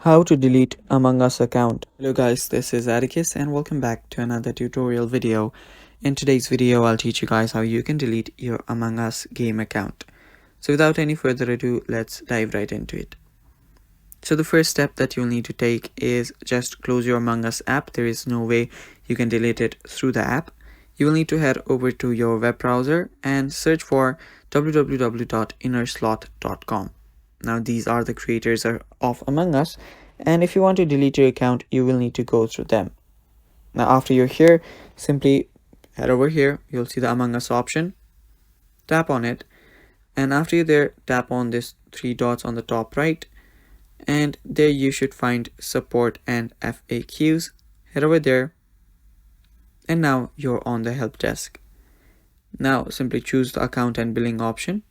How to delete Among Us account. Hello guys, this is Atticus and welcome back to another tutorial video. In today's video, I'll teach you guys how you can delete your Among Us game account. So without any further ado, let's dive right into it. So the first step that you'll need to take is just close your Among Us app. There is no way you can delete it through the app. You will need to head over to your web browser and search for www.innerslot.com. Now these are the creators of Among Us, and if you want to delete your account, you will need to go through them. Now after you're here, simply head over here. You'll see the Among Us option. Tap on it, and after you're there, tap on this three dots on the top right, and there you should find support and FAQs. Head over there, and now you're on the help desk. Now simply choose the account and billing option.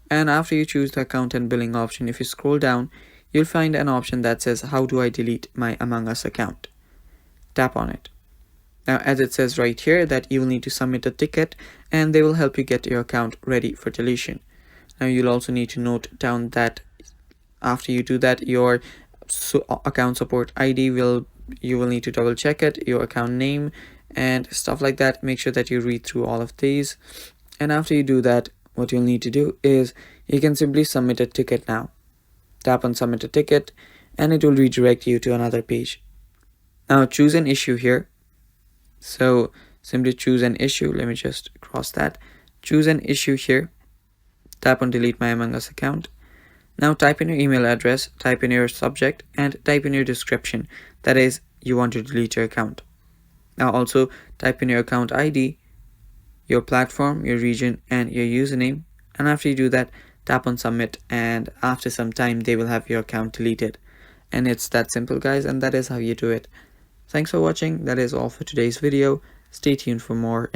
And after you choose the account and billing option, if you scroll down, you'll find an option that says, how do I delete my Among Us account? Tap on it. Now, as it says right here that you will need to submit a ticket and they will help you get your account ready for deletion. Now, you'll also need to note down that after you do that, your account support ID you will need to double check it, your account name and stuff like that. Make sure that you read through all of these. And after you do that, what you'll need to do is you can simply submit a ticket now. Tap on submit a ticket and it will redirect you to another page. Now choose an issue here. So simply choose an issue. Let me just cross that. Choose an issue here. Tap on delete my Among Us account. Now type in your email address, type in your subject and type in your description. That is, you want to delete your account. Now also type in your account ID, your platform, your region and your username, and after you do that, tap on submit, and after some time they will have your account deleted. And it's that simple guys, and that is how you do it. Thanks for watching. That is all for today's video. Stay tuned for more.